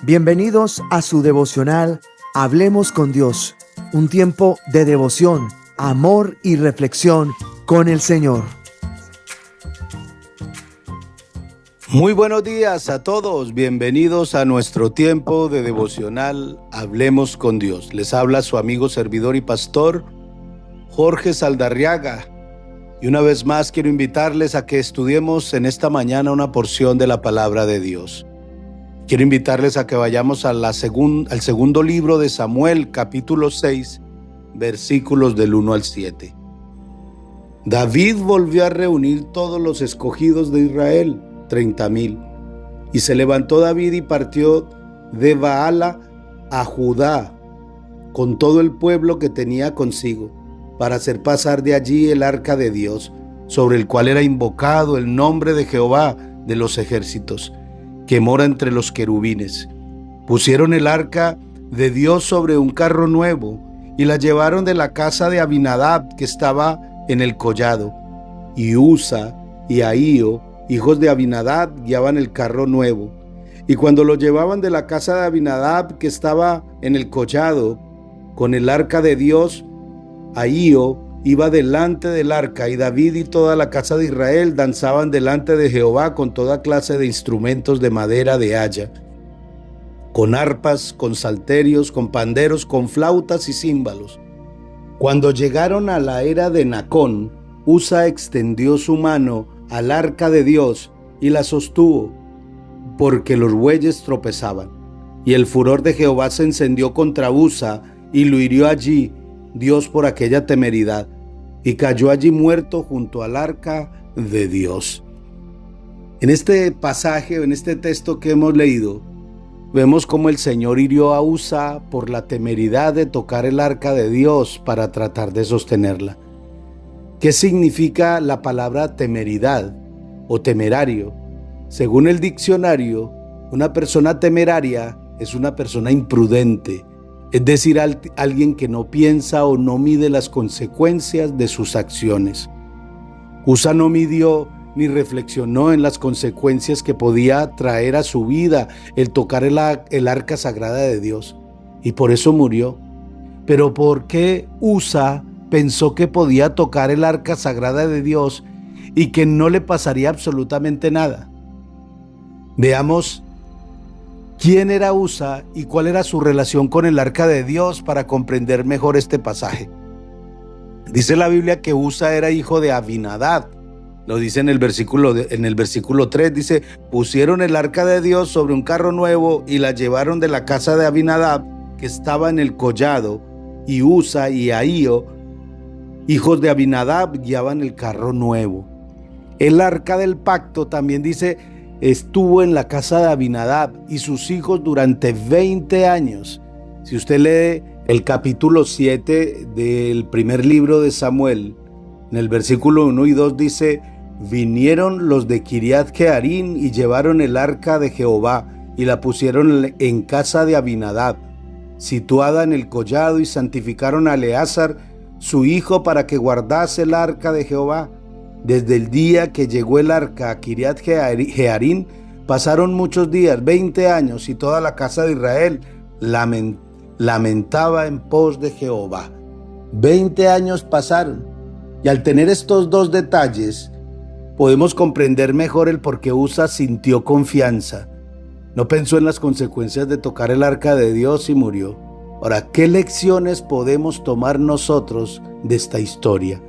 Bienvenidos a su devocional Hablemos con Dios, un tiempo de devoción, amor y reflexión con el Señor. Muy buenos días a todos, bienvenidos a nuestro tiempo de devocional Hablemos con Dios. Les habla su amigo, servidor y pastor Jorge Saldarriaga. Y una vez más quiero invitarles a que estudiemos en esta mañana una porción de la palabra de Dios. Quiero invitarles a que vayamos al segundo libro de Samuel, capítulo 6, versículos del 1 al 7. David volvió a reunir todos los escogidos de Israel, 30,000. Y se levantó David y partió de Baala a Judá, con todo el pueblo que tenía consigo, para hacer pasar de allí el arca de Dios, sobre el cual era invocado el nombre de Jehová de los ejércitos, que mora entre los querubines. Pusieron el arca de Dios sobre un carro nuevo y la llevaron de la casa de Abinadab, que estaba en el collado. Y Usa y Ahío, hijos de Abinadab, guiaban el carro nuevo. Y cuando lo llevaban de la casa de Abinadab, que estaba en el collado, con el arca de Dios, Ahío iba delante del arca, y David y toda la casa de Israel danzaban delante de Jehová con toda clase de instrumentos de madera de haya, con arpas, con salterios, con panderos, con flautas y címbalos. Cuando llegaron a la era de Nacón, Usa extendió su mano al arca de Dios y la sostuvo, porque los bueyes tropezaban. Y el furor de Jehová se encendió contra Usa, y lo hirió allí Dios por aquella temeridad, y cayó allí muerto junto al arca de Dios. En este pasaje, en este texto que hemos leído, vemos cómo el Señor hirió a Usa por la temeridad de tocar el arca de Dios para tratar de sostenerla. ¿Qué significa la palabra temeridad o temerario? Según el diccionario, una persona temeraria es una persona imprudente, es decir, alguien que no piensa o no mide las consecuencias de sus acciones. Usa no midió ni reflexionó en las consecuencias que podía traer a su vida el tocar el arca sagrada de Dios, y por eso murió. Pero ¿por qué Usa pensó que podía tocar el arca sagrada de Dios y que no le pasaría absolutamente nada? Veamos quién era Usa y cuál era su relación con el arca de Dios para comprender mejor este pasaje. Dice la Biblia que Usa era hijo de Abinadab. Lo dice en el versículo 3, dice: pusieron el arca de Dios sobre un carro nuevo y la llevaron de la casa de Abinadab, que estaba en el collado, y Usa y Ahío, hijos de Abinadab, guiaban el carro nuevo. El arca del pacto, también dice, estuvo en la casa de Abinadab y sus hijos durante 20 años. Si usted lee el capítulo 7 del primer libro de Samuel, en el versículo 1 y 2 dice: vinieron los de Kiriat Jearim y llevaron el arca de Jehová y la pusieron en casa de Abinadab, situada en el collado, y santificaron a Eleazar, su hijo, para que guardase el arca de Jehová. Desde el día que llegó el arca a Kiriat Jearim, pasaron muchos días, 20 años, y toda la casa de Israel lamentaba en pos de Jehová. 20 años pasaron, y al tener estos dos detalles, podemos comprender mejor el por qué Usa sintió confianza. No pensó en las consecuencias de tocar el arca de Dios y murió. Ahora, ¿qué lecciones podemos tomar nosotros de esta historia?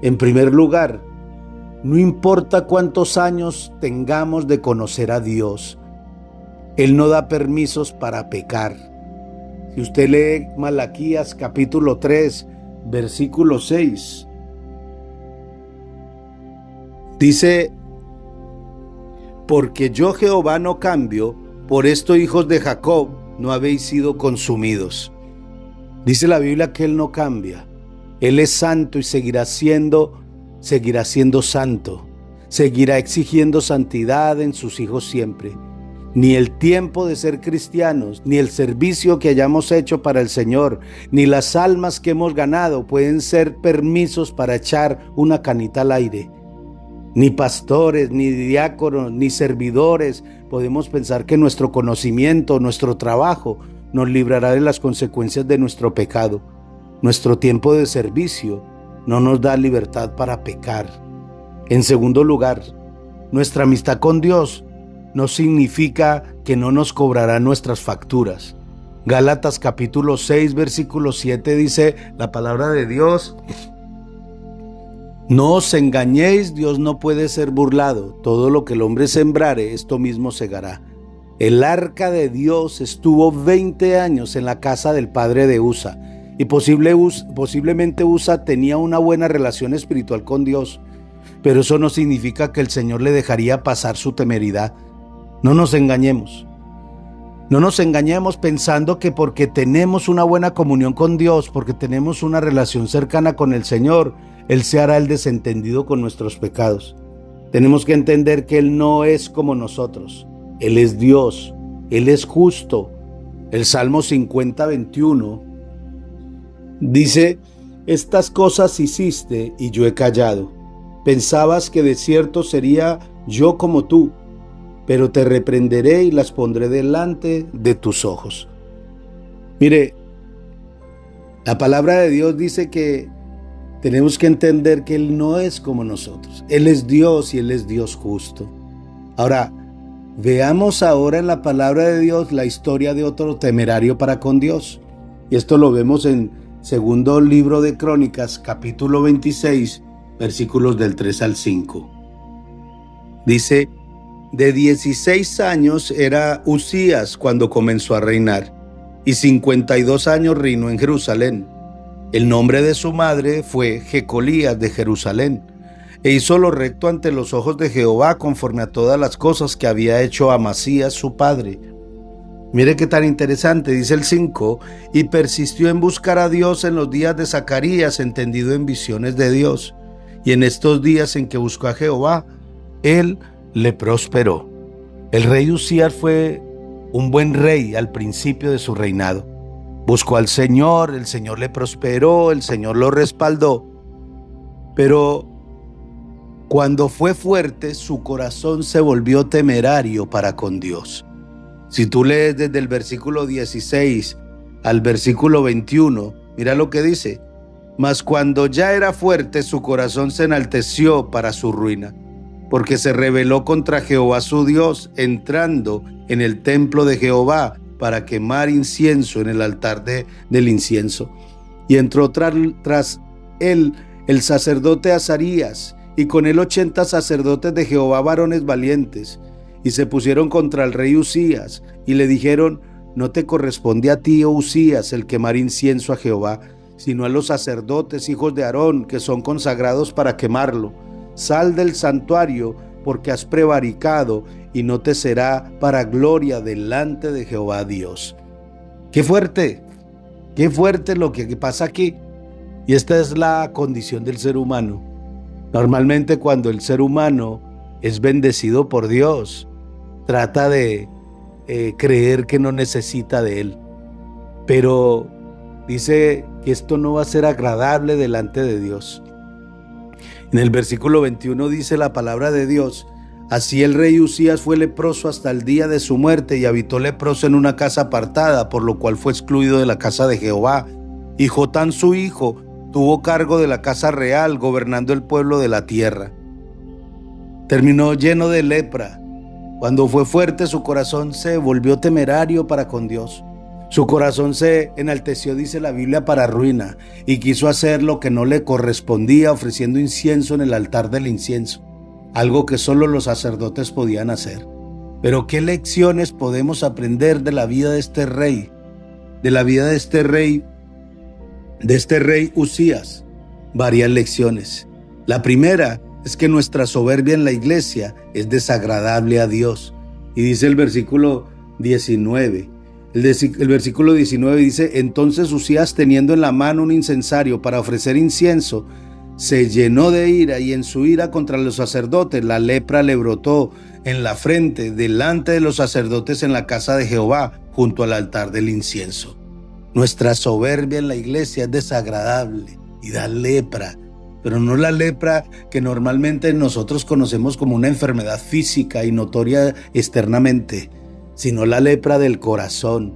En primer lugar, no importa cuántos años tengamos de conocer a Dios, Él no da permisos para pecar. Si usted lee Malaquías capítulo 3, versículo 6, dice: porque yo Jehová no cambio, por esto, hijos de Jacob, no habéis sido consumidos. Dice la Biblia que Él no cambia. Él es santo y seguirá siendo santo. Seguirá exigiendo santidad en sus hijos siempre. Ni el tiempo de ser cristianos, ni el servicio que hayamos hecho para el Señor, ni las almas que hemos ganado pueden ser permisos para echar una canita al aire. Ni pastores, ni diáconos, ni servidores podemos pensar que nuestro conocimiento, nuestro trabajo nos librará de las consecuencias de nuestro pecado. Nuestro tiempo de servicio no nos da libertad para pecar. En segundo lugar, nuestra amistad con Dios no significa que no nos cobrará nuestras facturas. Gálatas capítulo 6, versículo 7 dice la palabra de Dios: no os engañéis, Dios no puede ser burlado. Todo lo que el hombre sembrare, esto mismo segará. El arca de Dios estuvo 20 años en la casa del padre de Usa, y posiblemente Usa tenía una buena relación espiritual con Dios, pero eso no significa que el Señor le dejaría pasar su temeridad. No nos engañemos. No nos engañemos pensando que porque tenemos una buena comunión con Dios, porque tenemos una relación cercana con el Señor, Él se hará el desentendido con nuestros pecados. Tenemos que entender que Él no es como nosotros. Él es Dios, Él es justo. El Salmo 50, 21 dice: estas cosas hiciste y yo he callado. Pensabas que de cierto sería yo como tú, pero te reprenderé y las pondré delante de tus ojos. Mire, la palabra de Dios dice que tenemos que entender que Él no es como nosotros. Él es Dios y Él es Dios justo. Ahora, veamos ahora en la palabra de Dios la historia de otro temerario para con Dios. Y esto lo vemos en segundo libro de Crónicas, capítulo 26, versículos del 3 al 5. Dice: de 16 años era Usías cuando comenzó a reinar, y 52 años reinó en Jerusalén. El nombre de su madre fue Jecolías de Jerusalén, e hizo lo recto ante los ojos de Jehová conforme a todas las cosas que había hecho Amasías su padre. Mire qué tan interesante, dice el 5, y persistió en buscar a Dios en los días de Zacarías, entendido en visiones de Dios. Y en estos días en que buscó a Jehová, Él le prosperó. El rey Usías fue un buen rey al principio de su reinado. Buscó al Señor, el Señor le prosperó, el Señor lo respaldó. Pero cuando fue fuerte, su corazón se volvió temerario para con Dios. Si tú lees desde el versículo 16 al versículo 21, mira lo que dice: mas cuando ya era fuerte, su corazón se enalteció para su ruina, porque se rebeló contra Jehová su Dios, entrando en el templo de Jehová para quemar incienso en el altar del incienso. Y entró tras él el sacerdote Azarías, y con él 80 sacerdotes de Jehová, varones valientes, y se pusieron contra el rey Usías, y le dijeron: no te corresponde a ti, oh Usías, el quemar incienso a Jehová, sino a los sacerdotes, hijos de Aarón, que son consagrados para quemarlo. Sal del santuario, porque has prevaricado, y no te será para gloria delante de Jehová Dios. Qué fuerte lo que pasa aquí. Y esta es la condición del ser humano. Normalmente cuando el ser humano es bendecido por Dios, trata de creer que no necesita de Él. Pero dice que esto no va a ser agradable delante de Dios. En el versículo 21 dice la palabra de Dios: así el rey Usías fue leproso hasta el día de su muerte, y habitó leproso en una casa apartada, por lo cual fue excluido de la casa de Jehová. Y Jotán su hijo tuvo cargo de la casa real, gobernando el pueblo de la tierra. Terminó lleno de lepra. Cuando fue fuerte, su corazón se volvió temerario para con Dios. Su corazón se enalteció, dice la Biblia, para ruina, y quiso hacer lo que no le correspondía, ofreciendo incienso en el altar del incienso, algo que solo los sacerdotes podían hacer. Pero ¿qué lecciones podemos aprender de la vida de este rey? De la vida de este rey Usías. Varias lecciones. La primera es que nuestra soberbia en la iglesia es desagradable a Dios. Y dice el versículo 19. El versículo 19 dice: entonces Usías, teniendo en la mano un incensario para ofrecer incienso, se llenó de ira, y en su ira contra los sacerdotes la lepra le brotó en la frente delante de los sacerdotes en la casa de Jehová, junto al altar del incienso. Nuestra soberbia en la iglesia es desagradable y da lepra. pero no la lepra que normalmente nosotros conocemos como una enfermedad física y notoria externamente, sino la lepra del corazón,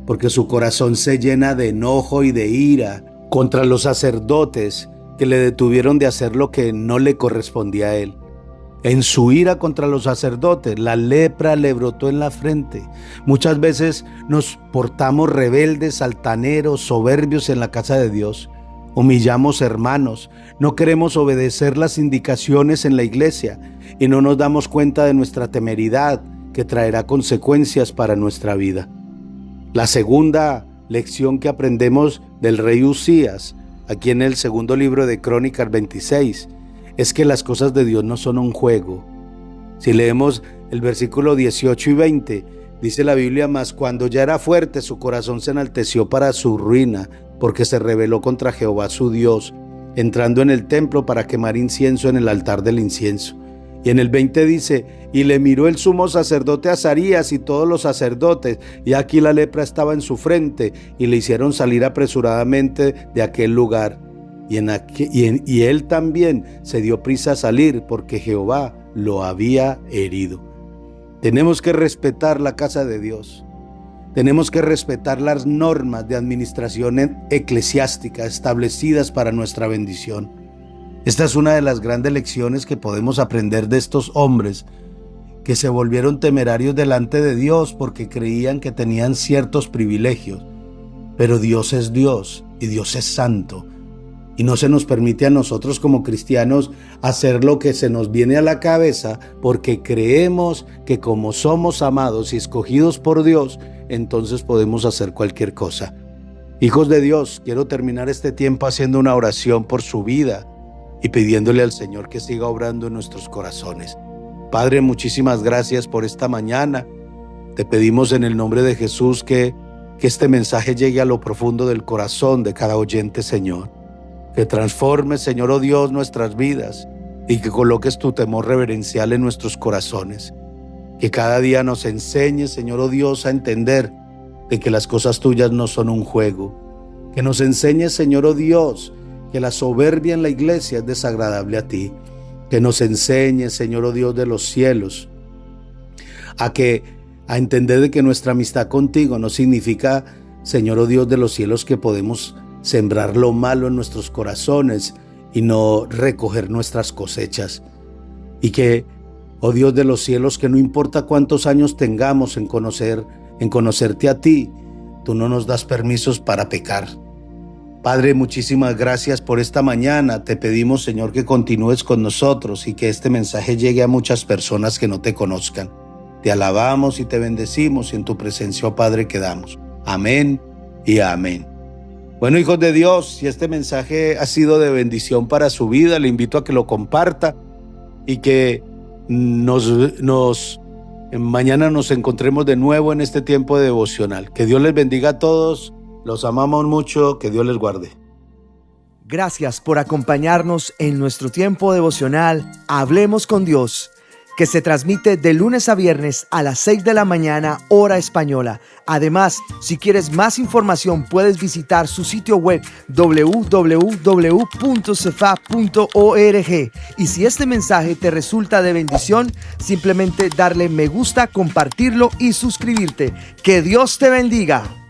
porque su corazón se llena de enojo y de ira contra los sacerdotes que le detuvieron de hacer lo que no le correspondía a él. En su ira contra los sacerdotes, la lepra le brotó en la frente. Muchas veces nos portamos rebeldes, altaneros, soberbios en la casa de Dios. Humillamos hermanos, no queremos obedecer las indicaciones en la iglesia y no nos damos cuenta de nuestra temeridad que traerá consecuencias para nuestra vida. La segunda lección que aprendemos del rey Uzías, aquí en el segundo libro de Crónicas 26, es que las cosas de Dios no son un juego. Si leemos el versículo 18 y 20, dice la Biblia: mas cuando ya era fuerte, su corazón se enalteció para su ruina, porque se rebeló contra Jehová su Dios, entrando en el templo para quemar incienso en el altar del incienso. Y en el 20 dice: y le miró el sumo sacerdote Azarías y todos los sacerdotes, y aquí la lepra estaba en su frente, y le hicieron salir apresuradamente de aquel lugar. Y él también se dio prisa a salir, porque Jehová lo había herido. Tenemos que respetar la casa de Dios. Tenemos que respetar las normas de administración eclesiástica establecidas para nuestra bendición. Esta es una de las grandes lecciones que podemos aprender de estos hombres que se volvieron temerarios delante de Dios porque creían que tenían ciertos privilegios. Pero Dios es Dios y Dios es santo. Y no se nos permite a nosotros como cristianos hacer lo que se nos viene a la cabeza, porque creemos que como somos amados y escogidos por Dios, entonces podemos hacer cualquier cosa. Hijos de Dios, quiero terminar este tiempo haciendo una oración por su vida y pidiéndole al Señor que siga obrando en nuestros corazones. Padre, muchísimas gracias por esta mañana. Te pedimos en el nombre de Jesús que este mensaje llegue a lo profundo del corazón de cada oyente, Señor. Que transformes, Señor, oh Dios, nuestras vidas y que coloques tu temor reverencial en nuestros corazones. Que cada día nos enseñes, Señor, oh Dios, a entender de que las cosas tuyas no son un juego. Que nos enseñes, Señor, oh Dios, que la soberbia en la iglesia es desagradable a ti. Que nos enseñes, Señor, oh Dios de los cielos, a entender de que nuestra amistad contigo no significa, Señor, oh Dios de los cielos, que podemos sembrar lo malo en nuestros corazones y no recoger nuestras cosechas. Y que, oh Dios de los cielos, que no importa cuántos años tengamos en conocerte a ti, tú no nos das permisos para pecar. Padre, muchísimas gracias por esta mañana. Te pedimos, Señor, que continúes con nosotros y que este mensaje llegue a muchas personas que no te conozcan. Te alabamos y te bendecimos y en tu presencia, oh Padre, quedamos. Amén y amén. Bueno, hijos de Dios, si este mensaje ha sido de bendición para su vida, le invito a que lo comparta y que mañana nos encontremos de nuevo en este tiempo devocional. Que Dios les bendiga a todos, los amamos mucho, que Dios les guarde. Gracias por acompañarnos en nuestro tiempo devocional Hablemos con Dios, que se transmite de lunes a viernes a las 6 de la mañana, hora española. Además, si quieres más información, puedes visitar su sitio web www.cefa.org. Y si este mensaje te resulta de bendición, simplemente darle me gusta, compartirlo y suscribirte. ¡Que Dios te bendiga!